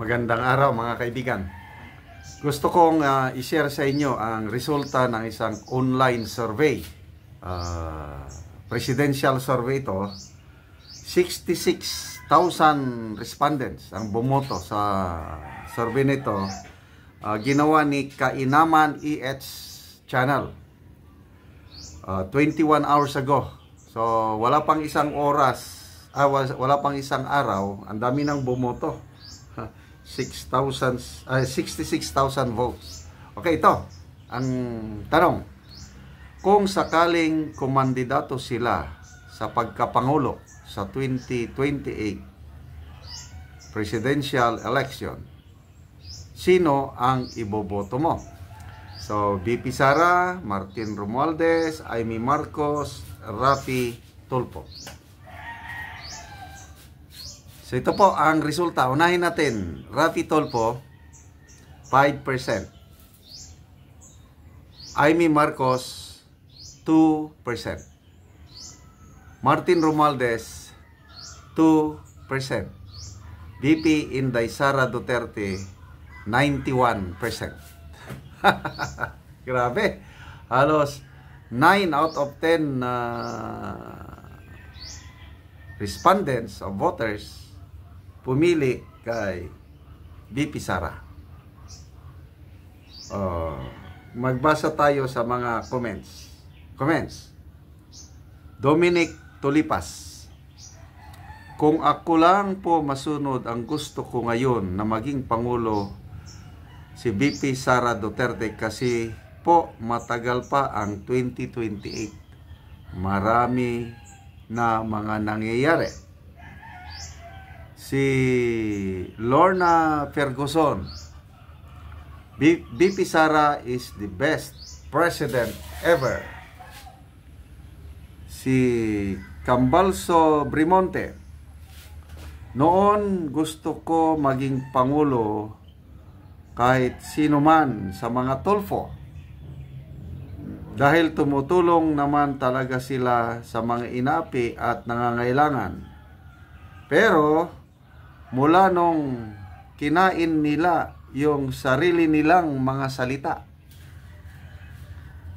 Magandang araw mga kaibigan. Gusto kong i-share sa inyo ang resulta ng isang online survey. Presidential survey ito. 66,000 respondents ang bumoto sa survey nito. Ginawa ni Kainaman EH Channel 21 hours ago. So wala pang isang oras, wala pang isang araw, ang dami nang bumoto. 66,000 votes. Okay, ito ang tanong. Kung sakaling kumandidato sila sa pagkapangulo sa 2028 presidential election, sino ang iboboto mo? So, BP Sara, Martin Romualdez, Amy Marcos, Raffy Tulfo. So ito po ang resulta. Unahin natin. Raffy Tulfo, 5%. Amy Marcos, 2%. Martin Romualdez, 2%. BP Inday Sara Duterte, 91%. Grabe. Halos 9 out of 10 respondents of voters pumili kay BP Sara. Magbasa tayo sa mga comments. Dominic Tulipas. Kung ako lang po masunod, ang gusto ko ngayon na maging Pangulo si BP Sara Duterte kasi po matagal pa ang 2028. Marami na mga nangyayari. Si Lorna Ferguson. BP Sara is the best president ever. Si Cambalso Brimonte. Noon gusto ko maging Pangulo kahit sino man sa mga Tulfo. Dahil tumutulong naman talaga sila sa mga inapi at nangangailangan. Pero mula nung kinain nila yung sarili nilang mga salita,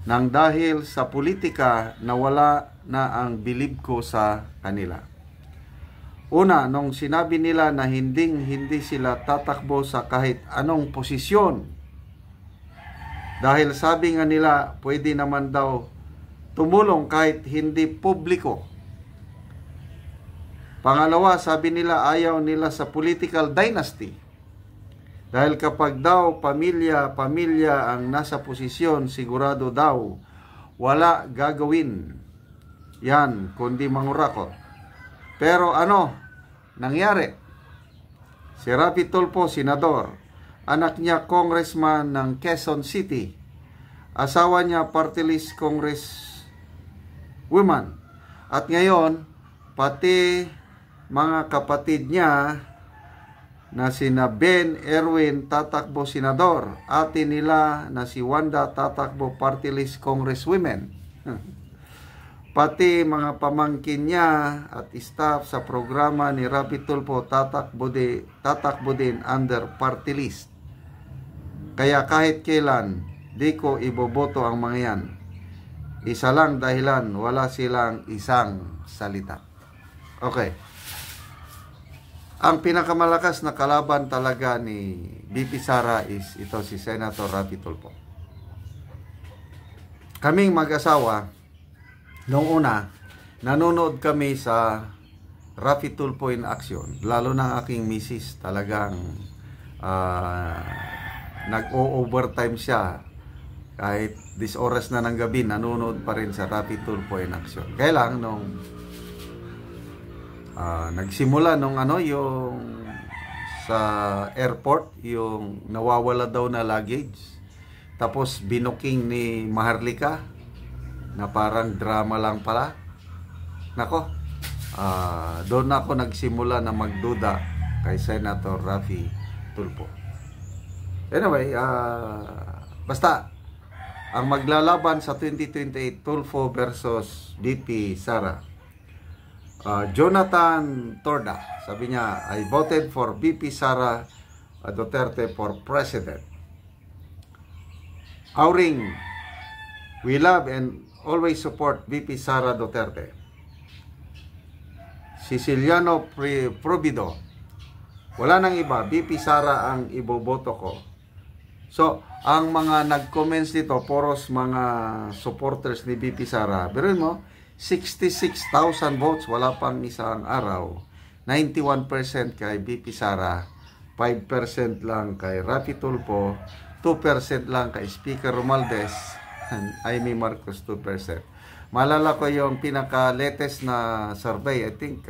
nang dahil sa politika nawala na ang bilib ko sa kanila. Una, nung sinabi nila na hindi sila tatakbo sa kahit anong posisyon. Dahil sabi nga nila, pwede naman daw tumulong kahit hindi publiko. Pangalawa, sabi nila ayaw nila sa political dynasty. Dahil kapag daw pamilya ang nasa posisyon, sigurado daw wala gagawin yan kundi mangurakot. Pero ano nangyari? Si Raffy Tulfo, senador, anak niya congressman ng Quezon City, asawa niya party list congresswoman, at ngayon pati mga kapatid niya na sina Ben Erwin tatakbo senador, ate nila na si Wanda tatakbo party list congresswomen. Pati mga pamangkin niya at staff sa programa ni Raffy Tulfo tatakbo din under party list. Kaya kahit kailan di ko iboboto ang mga yan. Isa lang dahilan, wala silang isang salita. Okay. Ang pinakamalakas na kalaban talaga ni BP Sara is ito, si Senator Raffy Tulfo. Kaming mag-asawa, noong una, nanonood kami sa Raffy Tulfo in action. Lalo na aking misis, talagang nag-o-overtime siya. Kahit 10 oras na ng gabi, nanonood pa rin sa Raffy Tulfo in action. Kaya lang, nung nagsimula nung yung sa airport, yung nawawala daw na luggage, tapos binuking ni Maharlika na parang drama lang pala. Nako, doon ako nagsimula na magduda kay Senator Raffy Tulfo. Anyway, basta ang maglalaban sa 2028, Tulfo versus BP Sara. Jonathan Torda, sabi niya, I voted for BP Sara Duterte for President. Auring, we love and always support VP Sara Duterte. Siciliano Probido, wala nang iba, VP Sara ang iboboto ko. So, ang mga nag-comments dito, poros mga supporters ni VP Sara, pero mo, 66,000 votes, wala pang isang araw. 91% kay VP Sara, 5% lang kay Rapi Tulfo, 2% lang kay Speaker Romualdez, and Amy Marcos 2%. Malala ko yung pinaka-latest na survey, I think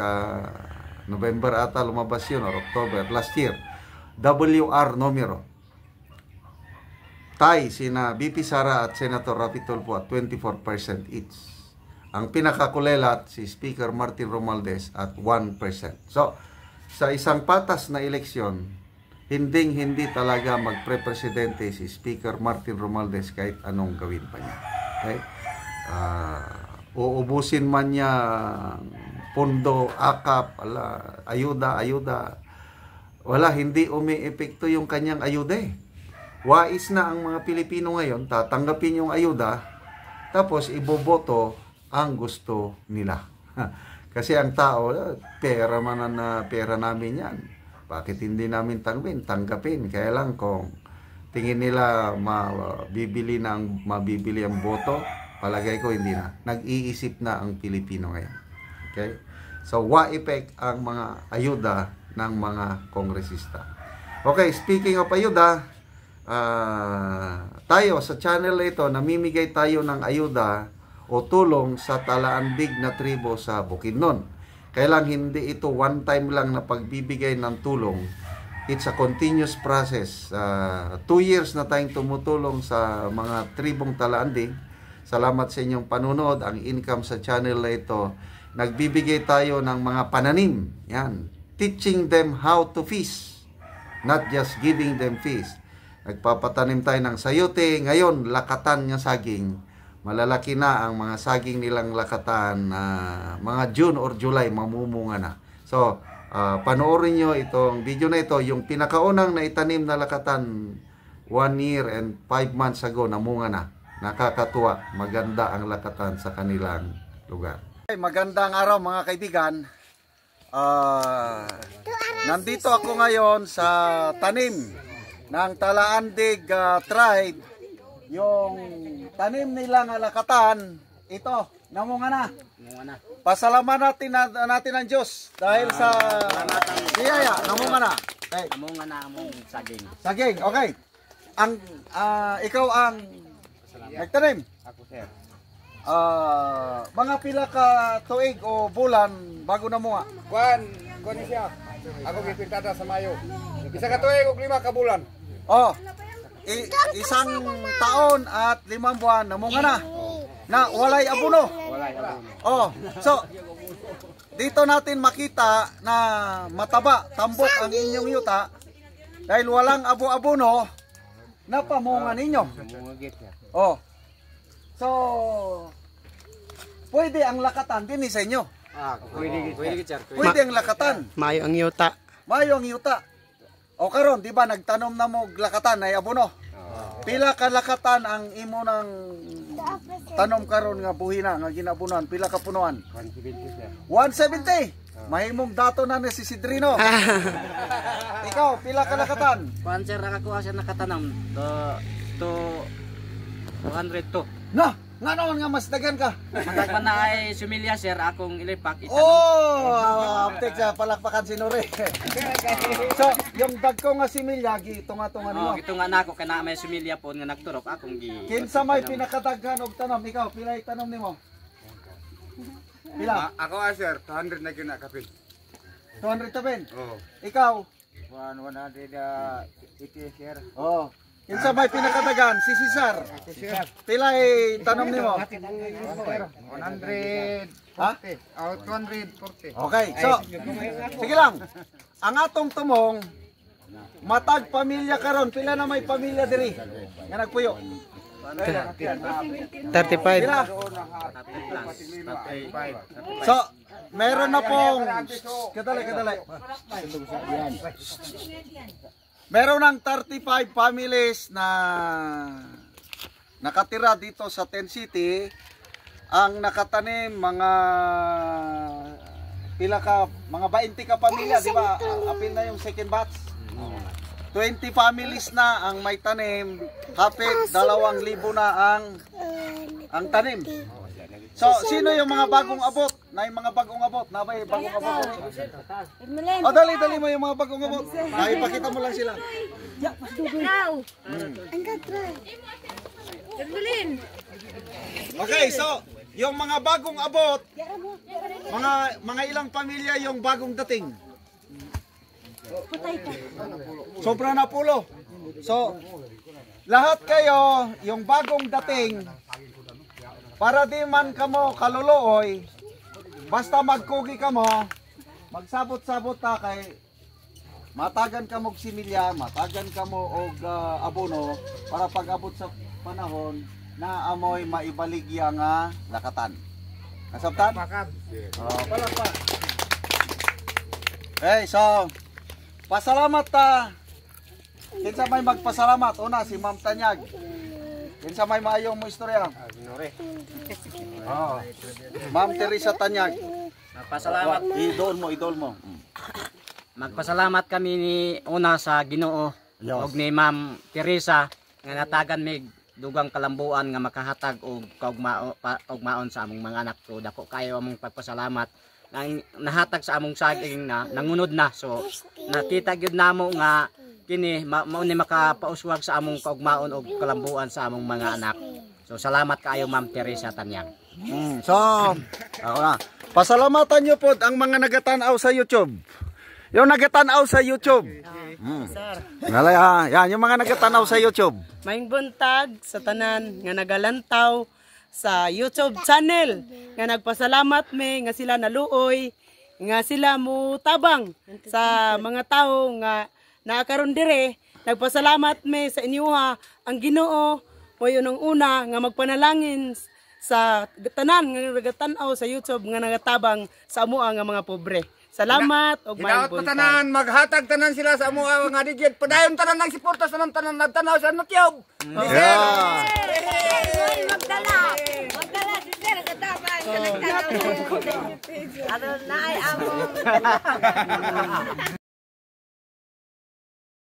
November ata lumabas yun or October last year. WR numero. Tay sina VP Sara at Senator Rapi Tulfo at 24% each. Ang pinakakulelat si Speaker Martin Romualdez at 1%. So, sa isang patas na eleksyon, hindi talaga magpre-presidente si Speaker Martin Romualdez kahit anong gawin pa niya. Okay? Uubusin man niya pondo, akap, ayuda, wala, hindi umi-epekto yung kanyang ayuda eh. Wais na ang mga Pilipino ngayon, tatanggapin yung ayuda, tapos iboboto ang gusto nila. Kasi ang tao, pera namin yan. Bakit hindi namin tanggapin? Kaya lang kung tingin nila mabibili ang boto, palagay ko hindi na. Nag-iisip na ang Pilipino ngayon. Okay? So, wa-effect ang mga ayuda ng mga kongresista. Okay, speaking of ayuda, tayo sa channel na ito, namimigay tayo ng ayuda o tulong sa Talaandig na tribo sa Bukidnon. Kailang hindi ito one time lang na pagbibigay ng tulong. It's a continuous process. 2 years na tayong tumutulong sa mga tribong Talaandig. Salamat sa inyong panunood. Ang income sa channel na ito, nagbibigay tayo ng mga pananim. Yan. Teaching them how to fish. Not just giving them fish. Nagpapatanim tayo ng sayote. Ngayon, lakatan ng saging. Malalaki na ang mga saging nilang lakatan. Mga June or July, mamumunga na. So, panoorin nyo itong video na ito. Yung pinakaunang na itanim na lakatan 1 year and 5 months ago, namunga na. Nakakatuwa. Maganda ang lakatan sa kanilang lugar. Magandang araw mga kaibigan. Nandito ako ngayon sa tanim ng Talaandig tribe. Yung tanim nilang lakatan, ito, namunga na. Pasalamat natin ang Diyos dahil sa biyaya, namunga na. Okay. Namunga na ang saging. Saging, okay. Ikaw ang nagtanim? Ako, sir. Mga pila ka tuig o bulan bago namunga? Kuan ni siya. Ako gipintada sa Mayo. Isa ka tuig og 5 ka bulan. Oh. Isang taon at 5 buwan namunga na walay abono. Walay abono. Oh, so dito natin makita na mataba, tambok ang inyong yuta dahil walang abono na pamunga ninyo. Oh. So pwede ang lakatan din sa inyo. Pwede ang lakatan. Mayo ang yuta. Mayo ang yuta. O karon, di ba nagtanom na mo lakatan ay abono? Pila ka lakatan ang imo ng tanom karon nga buhina nga ginabunuan? Pila ka punuan? 170. Mahimong dato na ni si Sidrino. Ikaw, pila ka lakatan? Kuan sir, nakakuha siya nakatanam. To 202. Na, nga naman nga mas dagan ka. Matag man na ay sumilya sir, akong ilipak. Oh, aptek sa palakpakan si Nore. So, yung dagko nga similya, gitunga-tunga nimo. Ito nga nako kay na may sumilya po nga nagturok akong gi. Kinsa may pinakadaghan og tanom? Ikaw, pila itanom nimo? Pila? Ako sir, 200 na gyud na kapil. 200 taben? Oh. Ikaw? 180 sir. Oh. Kinsa may pinakadagan? Si Cesar. Sir, Pila tanom nimo? 100. Ha? 240. Okay, so sige lang. Ang atong tumong matag pamilya karon, pila na may pamilya diri nga nagpuyo? 35. Pila? So, meron na pong kadali. Meron ng 35 families na nakatira dito sa Ten City. Ang nakatanim mga mga 20 ka pamilya, di ba? Apil na yung second batch. 20 families na ang may tanim, hapit 2,000 na ang tanim. So, sino yung mga bagong abot? Na yung mga bagong abot? Na ba yung bagong abot? O, dali mo yung mga bagong abot. Ipakita mo lang sila. Okay, so, yung mga bagong abot, mga ilang pamilya yung bagong dating? Sobra na pulo. So, lahat kayo, yung bagong dating, para di man kamo kaluluoy, basta magkugi kamo, magsabot-sabot ta kay matagan kamo og similya, matagan kamo og abono para pag abot sa panahon na amoy maibaligya nga lakatan. Nasabtan? Palakpak. Okay, so pasalamat ta. Kinsa may magpasalamat? Una si Ma'am Tanyag. Kinsa may maayong mo istorya? Ma'am Teresa Tanyag. Magpasalamat. Idol mo. Magpasalamat kami ni una sa Ginoo ug ni Ma'am Teresa nga natagan mig dugang kalambuan nga makahatag og kaugmaon sa among mga anak. So dako kayo among pagpasalamat nang nahatag sa among saging na nangunod na. So nakita gyud namo nga kini mao ni makapauswag sa among kaugmaon og kalambuan sa among mga anak. So salamat kaayo Ma'am Teresa Tanyag. So ako na. Pasalamatan niyo pod ang mga nagatan-aw sa YouTube. Yung nagatan-aw sa YouTube. Sir. Ngalay ha. Yan, yung mga nagatan-aw sa YouTube. Maing buntag sa tanan nga nagalantaw sa YouTube channel nga nagpasalamat me nga sila naluoy nga sila mo tabang sa mga tao nga naakaron dire. Nagpasalamat me sa inyuha ang Ginoo mo yun ang una nga magpanalangin sa tanan nga nagatan-aw sa YouTube nga nagatabang sa amoa nga mga pobre. Salamat og maayong buntag. Tanan, maghatag tanan sila sa amoa nga digit. Padayon tanan ng suporta sa tanan nagtanaw sa YouTube. Yeah. Magdala si Sir katabang sa nagtanaw. Ano na ay amo.